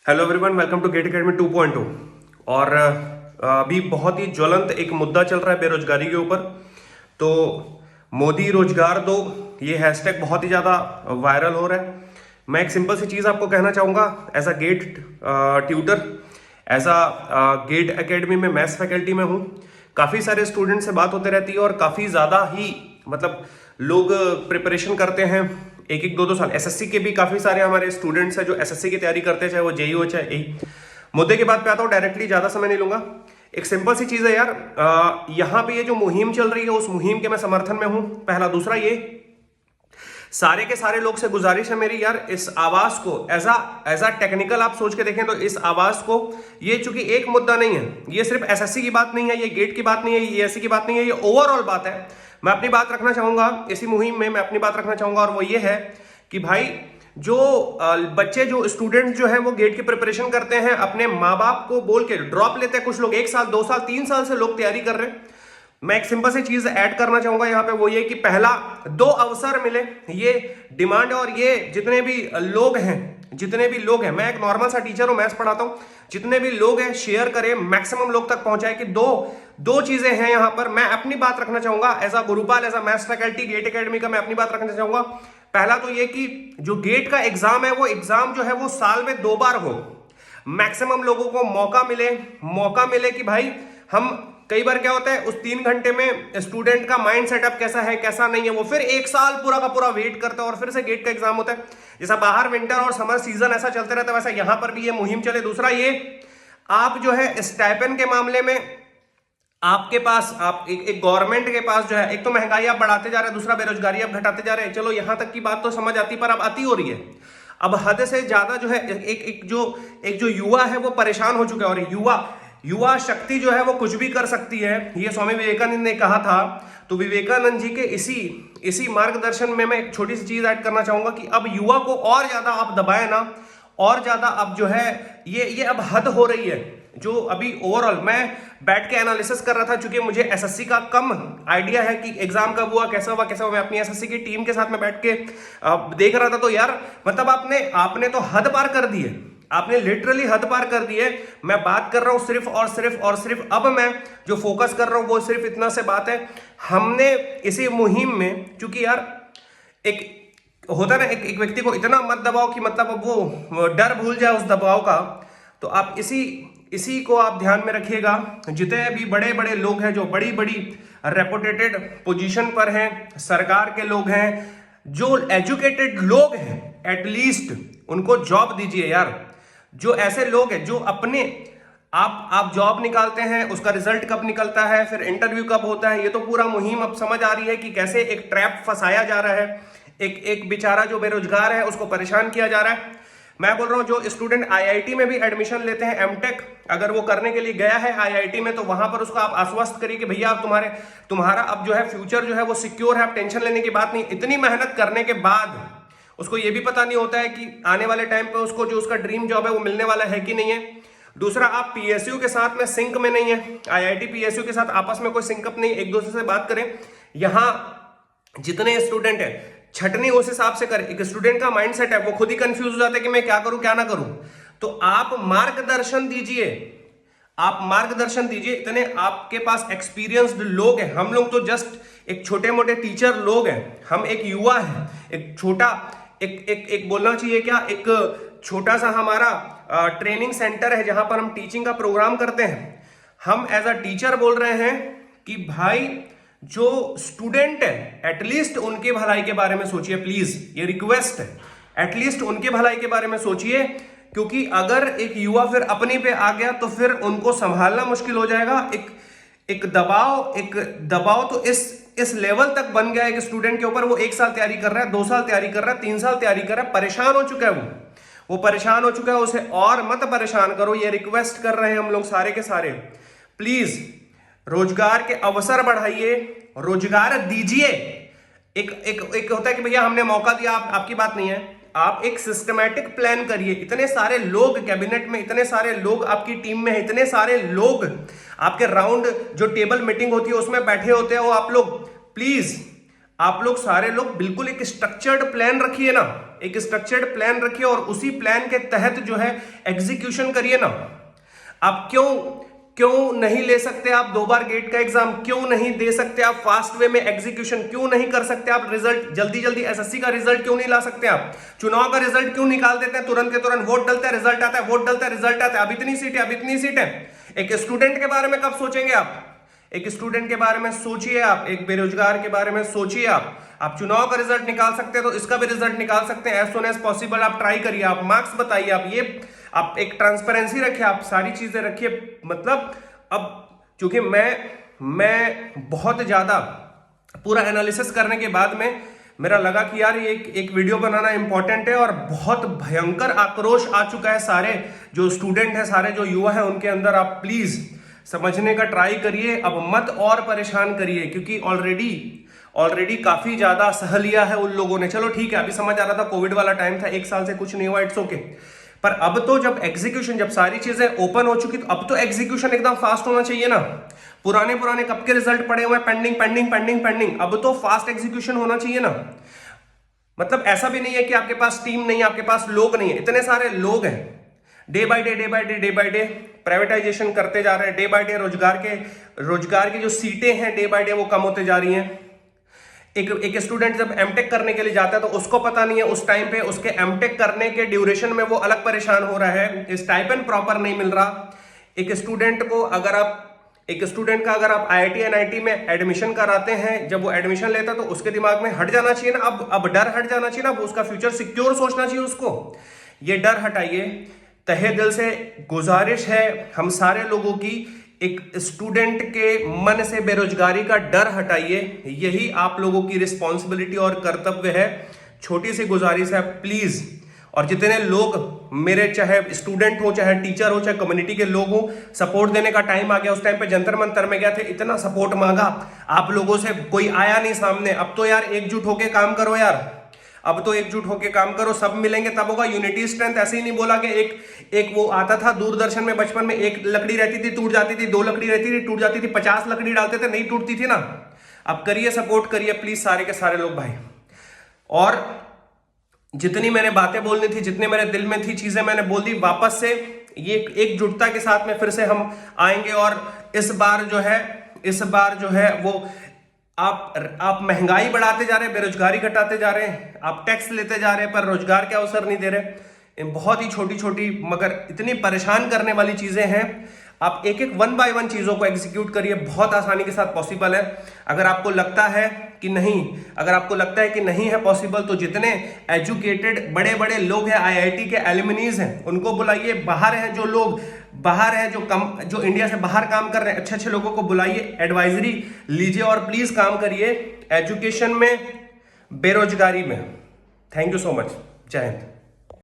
Hello everyone, welcome to GATE academy 2.0। और अभी बहुत ही ज्वलंत एक मुद्दा चल रहा है बेरोजगारी के ऊपर। तो मोदी रोजगार दो, ये हैशटैग बहुत ही ज़्यादा वायरल हो रहा है। मैं एक सिंपल सी चीज़ आपको कहना चाहूँगा as a GATE tutor, as a GATE academy में मैथ्स फैकल्टी में हूँ। काफ़ी सारे स्टूडेंट से बात होते रहती है और काफ़ी ज़्यादा ही मतलब लोग प्रिपरेशन करते हैं एक एक दो दो साल। एसएससी के भी काफी सारे हमारे स्टूडेंट्स हैं जो एसएससी की तैयारी करते हैं, चाहे वो जेई हो चाहे एई। मुद्दे की बात पे आता हूँ डायरेक्टली, ज्यादा समय नहीं लूंगा। एक सिंपल सी चीज है यार, यहाँ पे ये जो मुहिम चल रही है उस मुहिम के मैं समर्थन में हूं। पहला, दूसरा ये सारे के सारे लोग से गुजारिश है मेरी यार, इस आवाज को एज अ टेक्निकल आप सोच के देखें तो इस आवाज को, ये चूंकि एक मुद्दा नहीं है, ये सिर्फ एसएससी की बात नहीं है, ये गेट की बात नहीं है, ये एससी की बात नहीं है, ये ओवरऑल बात है। मैं अपनी बात रखना चाहूंगा इसी मुहिम में, मैं अपनी बात रखना चाहूंगा और वो ये है कि भाई जो बच्चे जो स्टूडेंट जो है वो गेट की प्रिपरेशन करते हैं, अपने माँ बाप को बोल के ड्रॉप लेते हैं। कुछ लोग 1 साल 2 साल 3 साल से लोग तैयारी कर रहे हैं। मैं एक सिंपल सी चीज ऐड करना चाहूंगा यहाँ पे, वो ये कि पहला 2 अवसर मिले, ये डिमांड। और ये जितने भी लोग हैं, मैं एक नॉर्मल सा टीचर हूं, मैथ्स पढ़ाता हूं, जितने भी लोग हैं शेयर करें, मैक्सिमम लोग तक पहुंचाए कि दो चीजें हैं यहाँ पर। मैं अपनी बात रखना चाहूंगा as a Gurupal, as a maths faculty gate academy का, मैं अपनी बात रखना चाहूंगा। पहला तो ये कि जो गेट का एग्जाम है वो एग्जाम जो है वो साल में 2 बार हो। मैक्सिमम लोगों को मौका मिले कि भाई हम, कई बार क्या होता है उस 3 घंटे में स्टूडेंट का माइंड सेटअप कैसा है कैसा नहीं है, वो फिर 1 साल पूरा का पूरा वेट करता है और फिर से गेट का एग्जाम होता है। जैसा बाहर विंटर और समर सीजन ऐसा चलते रहता है, वैसा यहां पर भी ये मुहिम चले। दूसरा ये, आप जो है स्टाइपेंड के मामले में आपके पास, आप एक गवर्नमेंट के पास जो है, एक तो महंगाई आप बढ़ाते जा रहे हैं, दूसरा बेरोजगारी आप घटाते जा रहे हैं। चलो यहां तक की बात तो समझ आती, पर अब अति हो रही है। अब हद से ज्यादा जो है एक जो युवा है वो परेशान हो चुका है। और युवा शक्ति जो है वो कुछ भी कर सकती है, ये स्वामी विवेकानंद ने कहा था। तो विवेकानंद जी के इसी मार्गदर्शन में मैं एक छोटी सी चीज ऐड करना चाहूंगा कि अब युवा को और ज्यादा आप दबाए ना, और ज्यादा अब जो है ये अब हद हो रही है। जो अभी ओवरऑल मैं बैठ के एनालिसिस कर रहा था, क्योंकि मुझे एसएससी का कम आइडिया है कि एग्जाम कब हुआ, कैसा हुआ। मैं अपनी एसएससी की टीम के साथ में बैठ के देख रहा था। तो यार मतलब आपने तो हद पार कर दी है, आपने लिटरली हद पार कर दी है। मैं बात कर रहा हूं सिर्फ अब मैं जो फोकस कर रहा हूं वो सिर्फ इतना से बात है। हमने इसी मुहिम में, क्योंकि यार एक होता ना, एक व्यक्ति को इतना मत दबाओ कि मतलब अब वो डर भूल जाए उस दबाव का। तो आप इसी को आप ध्यान में रखिएगा। जितने भी बड़े बड़े लोग हैं जो बड़ी बड़ी रेपुटेटेड पोजीशन पर हैं, सरकार के लोग हैं, जो एजुकेटेड लोग हैं, एटलीस्ट उनको जॉब दीजिए यार। जो ऐसे लोग हैं जो अपने आप जॉब निकालते हैं, उसका रिजल्ट कब निकलता है, फिर इंटरव्यू कब होता है, ये तो पूरा मुहिम अब समझ आ रही है कि कैसे एक ट्रैप फंसाया जा रहा है। एक बेचारा जो बेरोजगार है उसको परेशान किया जा रहा है। मैं बोल रहा हूं, जो स्टूडेंट आईआईटी में भी एडमिशन लेते हैं, एमटेक अगर वो करने के लिए गया है आईआईटी में, तो वहां पर उसको आप आश्वस्त करिए कि भैया तुम्हारा अब जो है फ्यूचर जो है वो सिक्योर है, आप टेंशन लेने की बात नहीं। इतनी मेहनत करने के बाद उसको ये भी पता नहीं होता है कि आने वाले टाइम पे उसको जो उसका ड्रीम जॉब है वो मिलने वाला है कि नहीं है। दूसरा, आप पीएसयू के साथ में सिंक में नहीं है, आईआईटी पीएसयू के साथ आपस में कोई सिंकअप नहीं, एक दूसरे से बात करें। यहां जितने स्टूडेंट हैं छटनी उस हिसाब से करें। एक स्टूडेंट का माइंडसेट है, वो खुद ही कंफ्यूज हो जाता है कि मैं क्या करूं क्या ना करूं। तो आप मार्गदर्शन दीजिए। इतने आपके पास एक्सपीरियंस्ड लोग हैं, हम लोग तो जस्ट एक छोटे मोटे टीचर लोग हैं, हम एक युवा है, एक छोटा एक बोलना चाहिए क्या, एक छोटा सा हमारा ट्रेनिंग सेंटर है जहां पर हम टीचिंग का प्रोग्राम करते हैं। हम एज अ टीचर बोल रहे हैं कि भाई जो स्टूडेंट है एटलीस्ट उनके भलाई के बारे में सोचिए प्लीज, ये रिक्वेस्ट है, एटलीस्ट उनके भलाई के बारे में सोचिए। क्योंकि अगर एक युवा फिर अपनी पे आ गया तो फिर उनको संभालना मुश्किल हो जाएगा। एक दबाव तो इस लेवल तक बन गया है कि स्टूडेंट के ऊपर, वो 1 साल तैयारी कर रहा है, 2 साल तैयारी कर रहा है, 3 साल तैयारी कर रहा है, परेशान हो चुका है वो परेशान हो चुका है। उसे और मत परेशान करो, ये रिक्वेस्ट कर रहे हैं हम लोग सारे के सारे। प्लीज रोजगार के अवसर बढ़ाइए, रोजगार दीजिए। एक होता है कि भैया हमने मौका दिया, आपकी बात नहीं है। आप एक सिस्टमैटिक प्लान करिए। इतने सारे लोग कैबिनेट में, इतने सारे लोग आपकी टीम में, इतने सारे लोग आपके राउंड जो टेबल मीटिंग होती है उसमें बैठे होते हैं, वो आप लोग प्लीज, आप लोग सारे लोग बिल्कुल एक स्ट्रक्चर्ड प्लान रखिए ना। एक स्ट्रक्चर्ड प्लान रखिए और उसी प्लान के तहत जो है एग्जीक्यूशन करिए ना। आप क्यों नहीं ले सकते आप 2 बार गेट का एग्जाम, क्यों नहीं दे सकते आप फास्ट वे में एग्जीक्यूशन, क्यों नहीं कर सकते आप रिजल्ट जल्दी जल्दी एसएससी का रिजल्ट क्यों नहीं ला सकते आप, चुनाव का रिजल्ट क्यों निकाल देते हैं तुरंत के तुरंत, वोट डलता है रिजल्ट आता है, वोट डलता है रिजल्ट आता है, अब इतनी सीट है, अब इतनी सीट है। एक स्टूडेंट के बारे में कब सोचेंगे आप? एक स्टूडेंट के बारे में सोचिए आप, एक बेरोजगार के बारे में सोचिए आप चुनाव का रिजल्ट निकाल सकते हैं तो इसका भी रिजल्ट निकाल सकते हैं, एज सुन एज पॉसिबल आप ट्राई करिए, आप मार्क्स बताइए, आप एक ट्रांसपेरेंसी रखिए, आप सारी चीजें रखिए। मतलब अब चूंकि मैं बहुत ज्यादा पूरा एनालिसिस करने के बाद में मेरा लगा कि यार ये एक वीडियो बनाना इंपॉर्टेंट है, और बहुत भयंकर आक्रोश आ चुका है सारे जो स्टूडेंट है, सारे जो युवा है उनके अंदर। आप प्लीज समझने का ट्राई करिए, अब मत और परेशान करिए, क्योंकि ऑलरेडी काफी ज्यादा सह लिया है उन लोगों ने। चलो ठीक है, अभी समझ आ रहा था कोविड वाला टाइम था, 1 साल से कुछ नहीं हुआ, इट्स ओके, पर अब तो जब एग्जीक्यूशन, जब सारी चीजें ओपन हो चुकी, तो अब तो एग्जीक्यूशन एकदम फास्ट होना चाहिए ना। पुराने कब के रिजल्ट पड़े हुए पेंडिंग, अब तो फास्ट एग्जीक्यूशन होना चाहिए ना। मतलब ऐसा भी नहीं है कि आपके पास टीम नहीं है, आपके पास लोग नहीं है, इतने सारे लोग हैं। डे बाय डे प्राइवेटाइजेशन करते जा रहे हैं, डे बाय डे रोजगार की जो सीटें हैं डे बाय डे वो कम होते जा रही हैं। एक स्टूडेंट जब एमटेक करने के लिए जाता है तो उसको पता नहीं है उस टाइम पे उसके एमटेक करने के ड्यूरेशन में वो अलग परेशान हो रहा है, स्टाइपेंड प्रॉपर नहीं मिल रहा। एक स्टूडेंट का अगर आप आईआईटी एनआईटी में एडमिशन कराते हैं, जब वो एडमिशन लेता है तो उसके दिमाग में हट जाना चाहिए ना, अब डर हट जाना चाहिए ना, अब उसका फ्यूचर सिक्योर सोचना चाहिए उसको। ये डर हटाइए, तहे दिल से गुजारिश है हम सारे लोगों की, एक स्टूडेंट के मन से बेरोजगारी का डर हटाइए, यही आप लोगों की रिस्पॉन्सिबिलिटी और कर्तव्य है। छोटी सी गुजारिश है प्लीज। और जितने लोग मेरे, चाहे स्टूडेंट हो, चाहे टीचर हो, चाहे कम्युनिटी के लोग हो, सपोर्ट देने का टाइम आ गया। उस टाइम पे जंतर मंतर में गया थे, इतना सपोर्ट मांगा आप लोगों से, कोई आया नहीं सामने। अब तो यार एकजुट होके काम करो यार, अब तो एकजुट होके काम करो, सब मिलेंगे तब होगा। यूनिटी स्ट्रेंथ ऐसे ही नहीं बोला कि एक वो आता था दूरदर्शन में बचपन में, 1 लकड़ी रहती थी टूट जाती थी, 2 लकड़ी रहती थी टूट जाती थी, 50 लकड़ी डालते थे नहीं टूटती थी ना। अब करिए, सपोर्ट करिए प्लीज सारे के सारे लोग भाई। और जितनी मैंने बातें बोलनी थी, जितने मेरे दिल में थी चीजें मैंने बोल दी। वापस से ये एकजुटता के साथ में फिर से हम आएंगे, और इस बार जो है वो आप महंगाई बढ़ाते जा रहे हैं, बेरोजगारी घटाते जा रहे हैं, आप टैक्स लेते जा रहे हैं पर रोजगार के अवसर नहीं दे रहे। बहुत ही छोटी छोटी मगर इतनी परेशान करने वाली चीजें हैं। आप एक 1 बाय 1 चीजों को एग्जीक्यूट करिए, बहुत आसानी के साथ पॉसिबल है। अगर आपको लगता है कि नहीं है पॉसिबल, तो जितने एजुकेटेड बड़े बड़े लोग हैं, आईआईटी के एलुमनीज हैं, उनको बुलाइए। बाहर हैं जो लोग, जो इंडिया से बाहर काम कर रहे हैं, अच्छे लोगों को बुलाइए, एडवाइजरी लीजिए और प्लीज काम करिए एजुकेशन में, बेरोजगारी में। थैंक यू सो मच, जय हिंद।